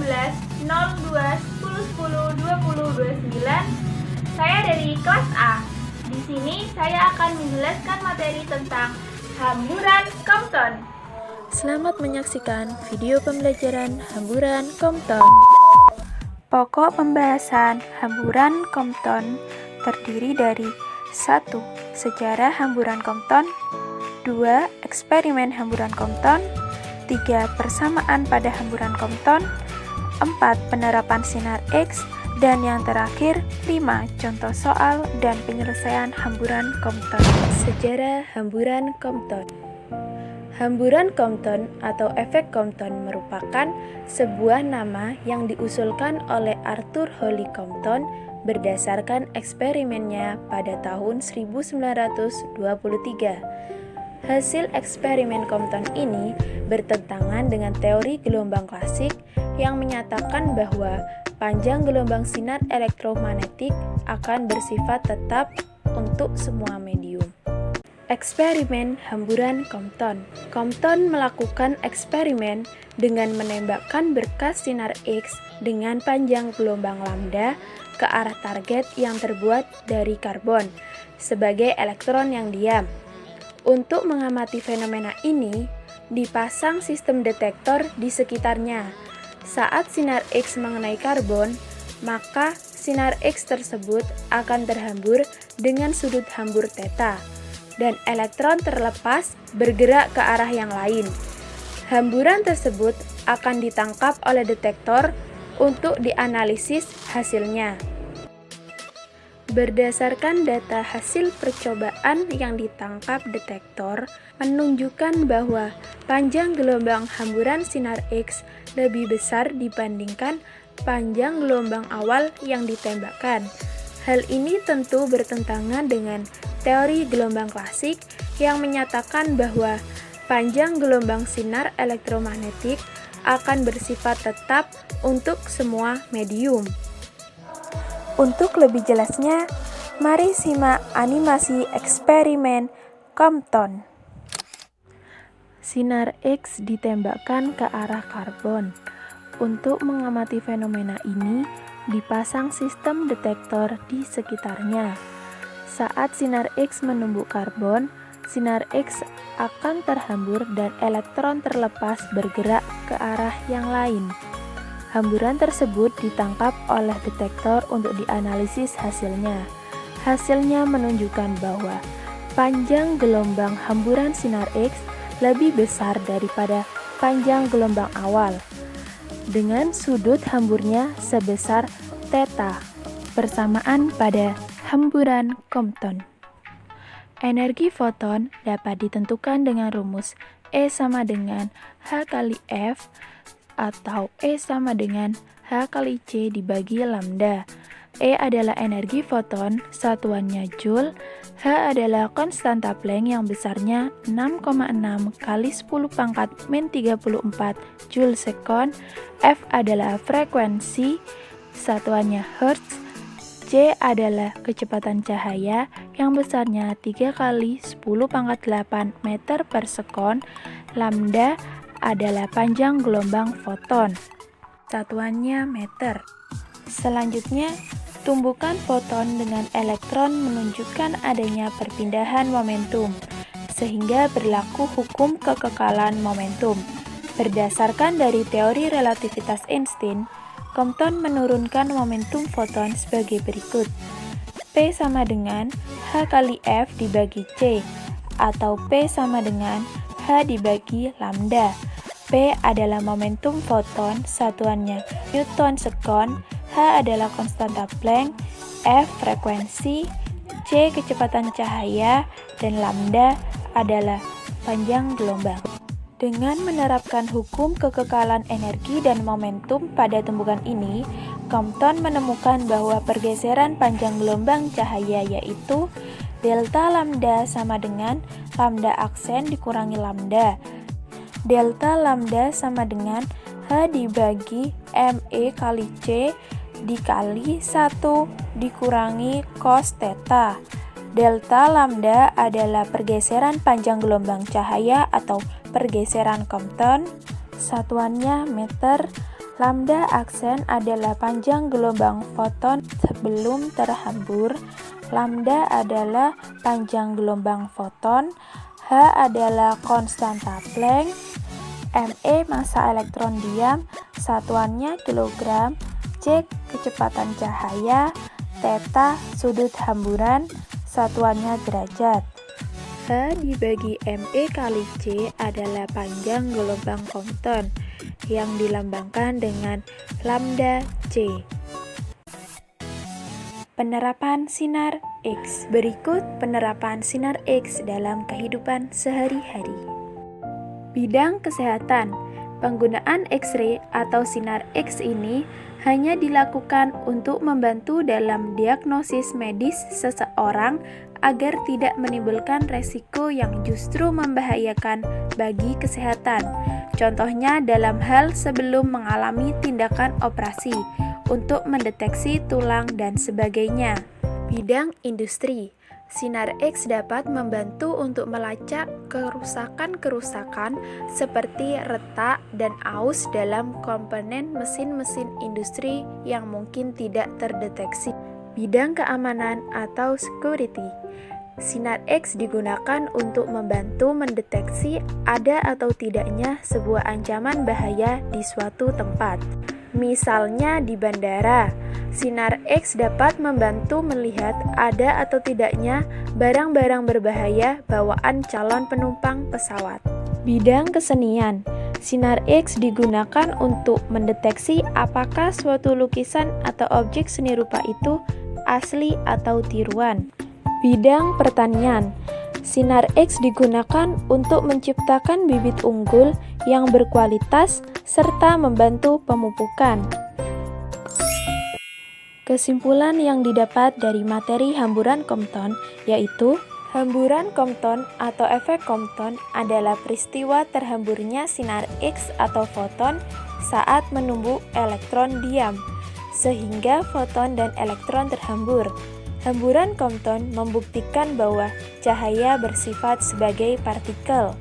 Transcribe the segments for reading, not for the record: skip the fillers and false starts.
19 02 10 10 20 29. Saya dari kelas A. Di sini saya akan menjelaskan materi tentang hamburan Compton. Selamat menyaksikan video pembelajaran hamburan Compton. Pokok pembahasan hamburan Compton terdiri dari 1. Sejarah hamburan Compton, 2. Eksperimen hamburan Compton, 3. Persamaan pada hamburan Compton, 4. Penerapan sinar X, dan yang terakhir 5. Contoh soal dan penyelesaian hamburan Compton. Sejarah hamburan Compton. Hamburan Compton atau efek Compton merupakan sebuah nama yang diusulkan oleh Arthur Holly Compton berdasarkan eksperimennya pada tahun 1923. Hasil eksperimen Compton ini bertentangan dengan teori gelombang klasik yang menyatakan bahwa panjang gelombang sinar elektromagnetik akan bersifat tetap untuk semua medium. Eksperimen hamburan Compton. Compton melakukan eksperimen dengan menembakkan berkas sinar X dengan panjang gelombang lambda ke arah target yang terbuat dari karbon sebagai elektron yang diam. Untuk mengamati fenomena ini, dipasang sistem detektor di sekitarnya. Saat sinar X mengenai karbon, maka sinar X tersebut akan terhambur dengan sudut hambur theta, dan elektron terlepas bergerak ke arah yang lain. Hamburan tersebut akan ditangkap oleh detektor untuk dianalisis hasilnya. Berdasarkan data hasil percobaan yang ditangkap detektor menunjukkan bahwa panjang gelombang hamburan sinar X lebih besar dibandingkan panjang gelombang awal yang ditembakkan. Hal ini tentu bertentangan dengan teori gelombang klasik yang menyatakan bahwa panjang gelombang sinar elektromagnetik akan bersifat tetap untuk semua medium. Untuk lebih jelasnya, mari simak animasi eksperimen Compton. Sinar X ditembakkan ke arah karbon. Untuk mengamati fenomena ini, dipasang sistem detektor di sekitarnya. Saat sinar X menumbuk karbon, sinar X akan terhambur dan elektron terlepas bergerak ke arah yang lain. Hamburan tersebut ditangkap oleh detektor untuk dianalisis hasilnya. Hasilnya menunjukkan bahwa panjang gelombang hamburan sinar X lebih besar daripada panjang gelombang awal, dengan sudut hamburnya sebesar theta, bersamaan pada hamburan Compton. Energi foton dapat ditentukan dengan rumus E sama dengan H kali F atau E sama dengan H kali C dibagi lambda. E adalah energi foton, satuannya Joule. H adalah konstanta Planck yang besarnya 6,6 kali 10 pangkat min 34 Joule sekon. F adalah frekuensi, satuannya Hertz. C adalah kecepatan cahaya yang besarnya 3 kali 10 pangkat 8 meter per sekon. Lambda adalah panjang gelombang foton, satuannya meter. Selanjutnya, tumbukan foton dengan elektron menunjukkan adanya perpindahan momentum, sehingga berlaku hukum kekekalan momentum. Berdasarkan dari teori relativitas Einstein, Compton menurunkan momentum foton sebagai berikut. P sama dengan H kali F dibagi C, atau P sama dengan H dibagi lambda. P adalah momentum foton, satuannya Newton sekon. H adalah konstanta Planck, F frekuensi, C kecepatan cahaya, dan lambda adalah panjang gelombang. Dengan menerapkan hukum kekekalan energi dan momentum pada tumbukan ini, Compton menemukan bahwa pergeseran panjang gelombang cahaya yaitu delta lambda sama dengan lambda aksen dikurangi lambda. Delta lambda sama dengan H dibagi ME kali C dikali 1 dikurangi cos theta. Delta lambda adalah pergeseran panjang gelombang cahaya atau pergeseran Compton, satuannya meter. Lambda aksen adalah panjang gelombang foton sebelum terhambur. Lambda adalah panjang gelombang foton. H adalah konstanta Planck. Me massa elektron diam, satuannya kilogram. C kecepatan cahaya. Theta sudut hamburan, satuannya derajat. H dibagi Me kali C adalah panjang gelombang Compton yang dilambangkan dengan lambda C. Penerapan sinar X. Berikut penerapan sinar X dalam kehidupan sehari-hari. Bidang kesehatan. Penggunaan X-ray atau sinar X ini hanya dilakukan untuk membantu dalam diagnosis medis seseorang agar tidak menimbulkan resiko yang justru membahayakan bagi kesehatan. Contohnya dalam hal sebelum mengalami tindakan operasi untuk mendeteksi tulang dan sebagainya. Bidang industri. Sinar X dapat membantu untuk melacak kerusakan-kerusakan seperti retak dan aus dalam komponen mesin-mesin industri yang mungkin tidak terdeteksi. Bidang keamanan atau security. Sinar X digunakan untuk membantu mendeteksi ada atau tidaknya sebuah ancaman bahaya di suatu tempat. Misalnya di bandara, sinar X dapat membantu melihat ada atau tidaknya barang-barang berbahaya bawaan calon penumpang pesawat. Bidang kesenian. Sinar X digunakan untuk mendeteksi apakah suatu lukisan atau objek seni rupa itu asli atau tiruan. Bidang pertanian. Sinar X digunakan untuk menciptakan bibit unggul yang berkualitas serta membantu pemupukan. Kesimpulan yang didapat dari materi hamburan Compton yaitu hamburan Compton atau efek Compton adalah peristiwa terhamburnya sinar X atau foton saat menumbuk elektron diam, sehingga foton dan elektron terhambur. Hamburan Compton membuktikan bahwa cahaya bersifat sebagai partikel.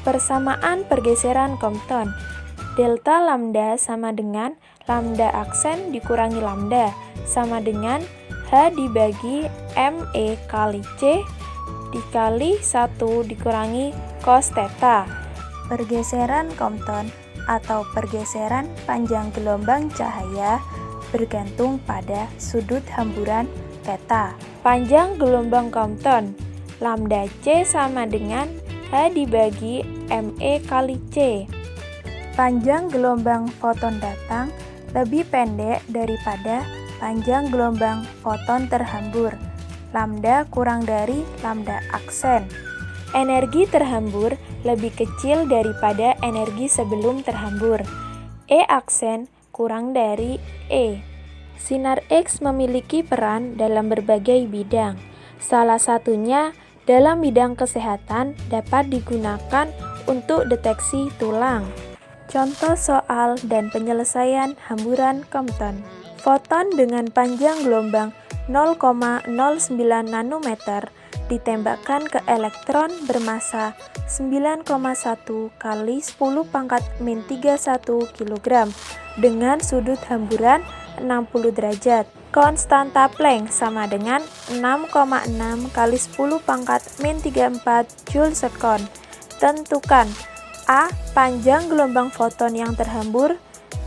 Persamaan pergeseran Compton. Delta lambda sama dengan lambda aksen dikurangi lambda sama dengan H dibagi Me kali C dikali 1 dikurangi cos theta. Pergeseran Compton atau pergeseran panjang gelombang cahaya bergantung pada sudut hamburan theta. Panjang gelombang Compton, lambda C sama dengan H dibagi Me kali C. Panjang gelombang foton datang lebih pendek daripada panjang gelombang foton terhambur. Lambda kurang dari lambda aksen. Energi terhambur lebih kecil daripada energi sebelum terhambur. E aksen kurang dari E. Sinar X memiliki peran dalam berbagai bidang. Salah satunya dalam bidang kesehatan dapat digunakan untuk deteksi tulang. Contoh soal dan penyelesaian hamburan Compton. Foton dengan panjang gelombang 0,09 nanometer ditembakkan ke elektron bermassa 9,1 kali 10 pangkat min 31 kg dengan sudut hamburan 60 derajat. Konstanta Planck sama dengan 6,6 kali 10 pangkat min 34 Joule second. Tentukan A. Panjang gelombang foton yang terhambur.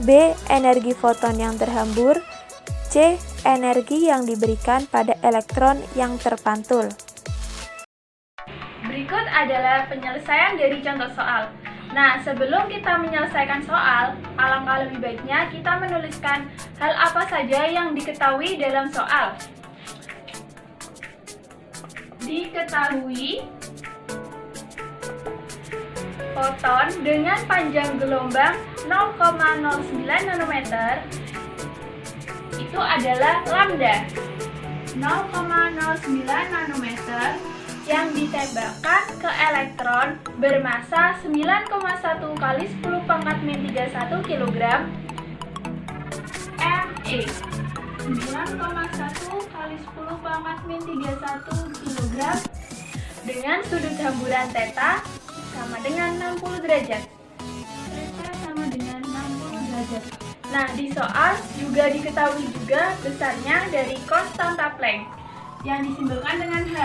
B. Energi foton yang terhambur. C. Energi yang diberikan pada elektron yang terpantul. Berikut adalah penyelesaian dari contoh soal. Nah, sebelum kita menyelesaikan soal, alangkah lebih baiknya kita menuliskan hal apa saja yang diketahui dalam soal. Diketahui foton dengan panjang gelombang 0,09 nanometer itu adalah lambda 0,09 nanometer yang ditembakkan ke elektron bermassa 9,1 kali 10 pangkat min 31 kg Me 9,1 kali 10 pangkat min 31 kg dengan sudut hamburan theta sama dengan 60 derajat. Theta sama dengan 60 derajat. Nah, di soal juga diketahui juga besarnya dari konstanta Planck yang disimbolkan dengan H.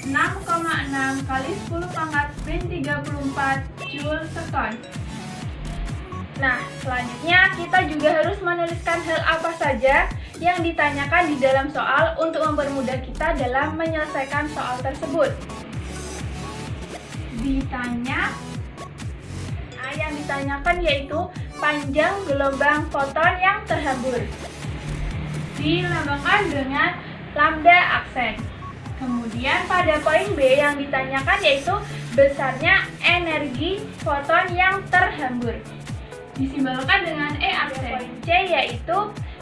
6,6 kali 10 pangkat min 34 Joule sekon. Nah, selanjutnya kita juga harus menuliskan hal apa saja yang ditanyakan di dalam soal untuk mempermudah kita dalam menyelesaikan soal tersebut. Yang ditanyakan yaitu panjang gelombang foton yang terhambur. Dilambangkan dengan lambda aksen. Kemudian pada poin B yang ditanyakan yaitu besarnya energi foton yang terhambur. Disimbolkan dengan E aksen. Poin C yaitu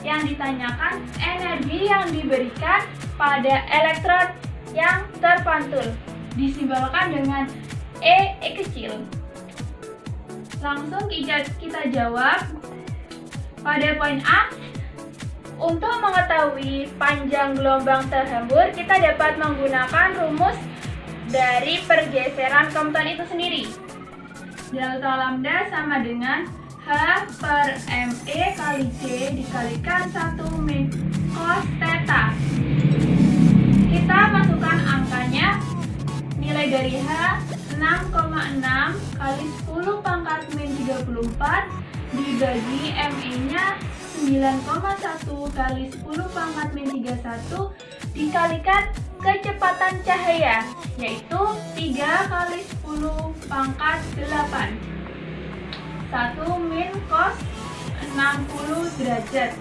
yang ditanyakan energi yang diberikan pada elektron yang terpantul. Disimbolkan dengan E kecil. Langsung kita jawab. Pada poin A, untuk mengetahui panjang gelombang terhambur, kita dapat menggunakan rumus dari pergeseran Compton itu sendiri. Delta lambda sama dengan H per ME kali C dikalikan 1 min cos theta. Kita masukkan angkanya, nilai dari H 6,6 kali 10 pangkat min 34 dibagi ME-nya 9,1 kali 10 pangkat min 31 dikalikan kecepatan cahaya, yaitu 3 kali 10 pangkat 8. 1 min cos 60 derajat.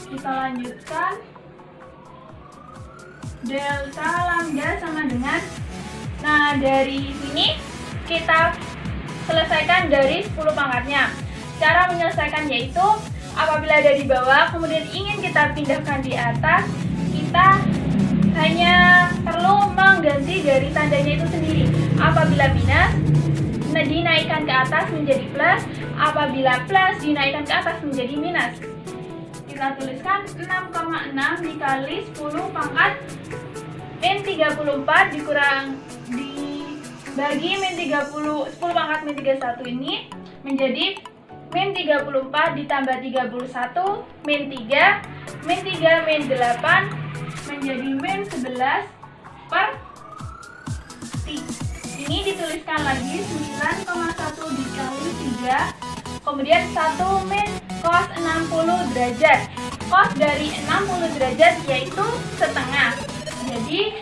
Kita lanjutkan. Delta lambda sama dengan, nah dari sini kita selesaikan dari 10 pangkatnya. Cara menyelesaikan yaitu apabila ada di bawah kemudian ingin kita pindahkan di atas, kita hanya perlu mengganti dari tandanya itu sendiri. Apabila minus, dinaikkan ke atas menjadi plus. Apabila plus, dinaikkan ke atas menjadi minus. Kita tuliskan 6,6 dikali 10 pangkat min 34 dibagi min 10 pangkat min 31 ini menjadi min 34 ditambah 31 min 3 min 3 min 8 menjadi min 11 per 3. Ini dituliskan lagi 9,1 dikali 3, kemudian 1 min cos 60 derajat. Cos dari 60 derajat yaitu setengah. Jadi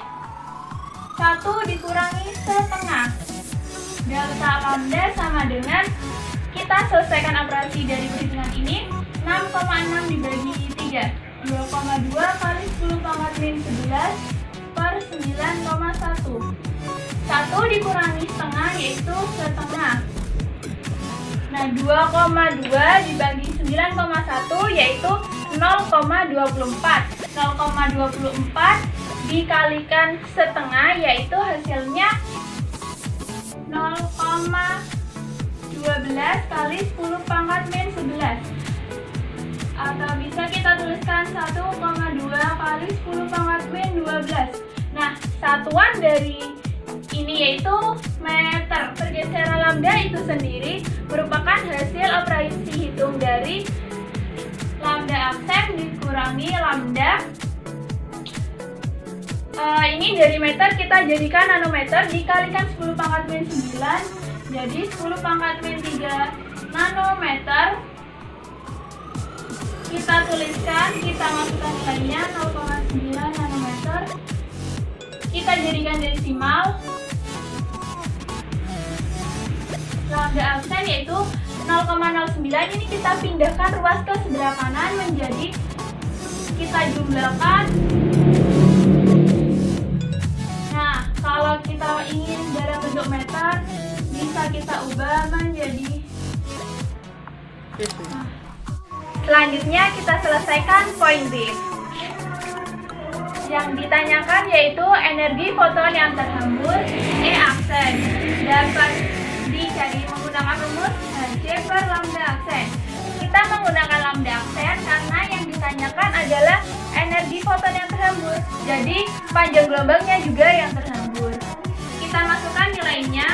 1 dikurangi setengah. Delta lambda sama dengan, kita selesaikan operasi dari perhitungan ini, 6,6 dibagi 3, 2,2 kali 10 pangkat min 11 per 9,1. 1 dikurangi setengah yaitu setengah. Nah, 2,2 dibagi 9,1 yaitu 0,24. 0,24 dikalikan setengah yaitu hasilnya 0,12 kali 10 pangkat min 11. Atau bisa kita tuliskan 1,2 kali 10 pangkat min 12. Nah, satuan dari ini yaitu meter. Pergeseran lambda itu sendiri merupakan hasil operasi hitung dari lambda aksen dikurangi lambda. Ini dari meter kita jadikan nanometer, dikalikan 10 pangkat min 9, jadi 10 pangkat min 3 nanometer. Kita tuliskan, kita masukkan nilainya 0,9 nanometer. Kita jadikan desimal. Lambda aksen yaitu 0,09, ini kita pindahkan ruas ke sebelah kanan menjadi, kita jumlahkan. Nah, kalau kita ingin dalam bentuk meter, bisa kita ubah menjadi. Selanjutnya kita selesaikan poin B. Yang ditanyakan yaitu energi foton yang terhambur E aksen dapat dicari menggunakan rumus Hc per lambda aksen. Kita menggunakan lambda aksen karena yang ditanyakan adalah energi foton yang terhambur. Jadi panjang gelombangnya juga yang terhambur. Kita masukkan nilainya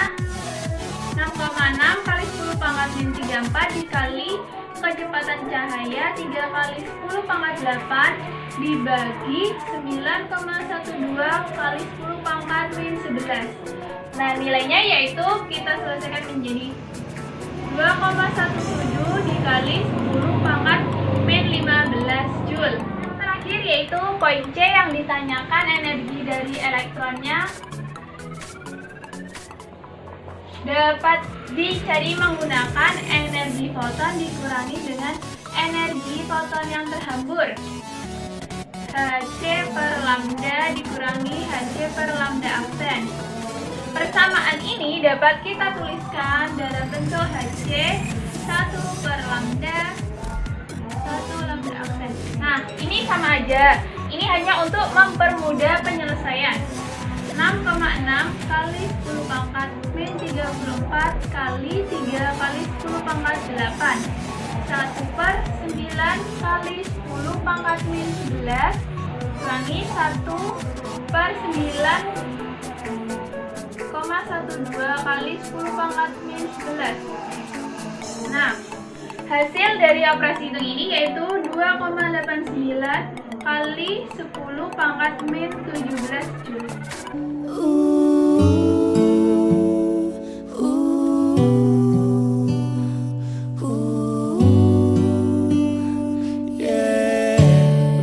6,6 kali 10 pangkat min 34 dikali kecepatan cahaya 3 kali 10 pangkat 8 dibagi 9,12 kali 10 pangkat min 11. Nah, nilainya yaitu kita selesaikan menjadi 2,17 dikali 10 pangkat min 15 Joule. Terakhir yaitu poin C yang ditanyakan energi dari elektronnya dapat dicari menggunakan energi foton dikurangi dengan energi foton yang terhambur. Hc per lambda dikurangi Hc per lambda absen. Persamaan ini dapat kita tuliskan dalam bentuk Hc 1 per lambda 1 lambda absen. Nah, ini sama aja. Ini hanya untuk mempermudah penyelesaian. 6,6 kali 10 pangkat min 34 kali 3 kali 10 pangkat 8 1 per 9 kali 10 pangkat min 11 kurangi 1 per 9,12 kali 10 pangkat min 11. Nah, hasil dari operasi hitung ini yaitu 2,89 kali 10 pangkat min 17 Joule.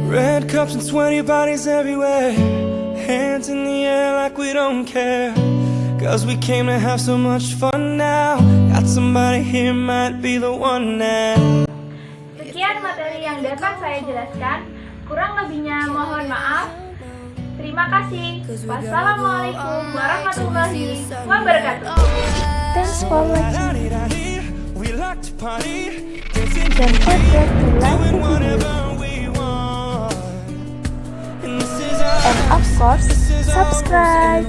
Red cups and sweaty bodies everywhere, hands in the air like we don't care, 'cause we came to have so much fun now. Got somebody here, might be the one now. Sekian materi yang dapat saya jelaskan, kurang lebihnya mohon maaf. Terima kasih. Wassalamualaikum warahmatullahi wabarakatuh. Thanks for watching. We like to party, Don't forget to like the video. And of course, subscribe.